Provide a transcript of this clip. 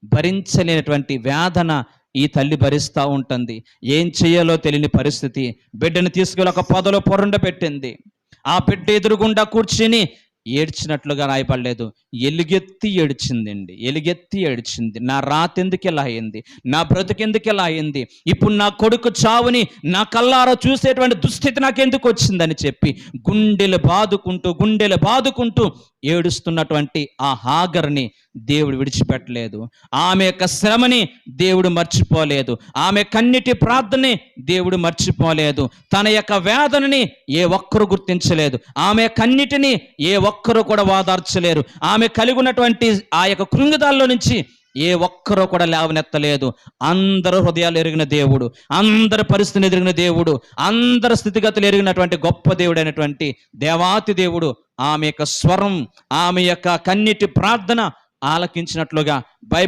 భరించలేనటువంటి వేదన ఈ తల్లి భరిస్తూ ఉంటుంది. ఏం చేయాలో తెలియని పరిస్థితి. బిడ్డను తీసుకెళ్ళి ఒక పొదలో పొరుండ పెట్టింది. ఆ బిడ్డ ఎదురుగుండా కూర్చుని ఏడ్చినట్లుగా రాయబడలేదు, ఎలుగెత్తి ఏడ్చిందండి. ఎలుగెత్తి ఏడ్చింది. నా రాత ఎందుకు ఇలా అయింది, నా బ్రతుకెందుకు ఇలా అయింది, ఇప్పుడు నా కొడుకు చావుని నా కళ్ళారా చూసేటువంటి దుస్థితి నాకెందుకు వచ్చిందని చెప్పి గుండెలు బాదుకుంటూ ఏడుస్తున్నటువంటి ఆ హాగర్ని దేవుడు విడిచిపెట్టలేదు. ఆమె యొక్క శ్రమని దేవుడు మర్చిపోలేదు. ఆమె కన్నిటి ప్రార్థనని దేవుడు మర్చిపోలేదు. తన యొక్క వేదనని ఏ ఒక్కరు గుర్తించలేదు. ఆమె కన్నిటిని ఏ ఒక్కరు కూడా వాదార్చలేరు. ఆమె కలిగి ఉన్నటువంటి ఆ యొక్క కృంగుదాల్లో నుంచి ఏ ఒక్కరూ కూడా లేవనెత్తలేదు. అందరూ హృదయాలు ఎరిగిన దేవుడు, అందరి పరిస్థితిని ఎరిగిన దేవుడు, అందరి స్థితిగతులు ఎరిగినటువంటి గొప్ప దేవుడైనటువంటి దేవాతి దేవుడు ఆమె యొక్క స్వరం, ఆమె యొక్క కన్నిటి ప్రార్థన ఆలకించినట్లుగా బైబిల్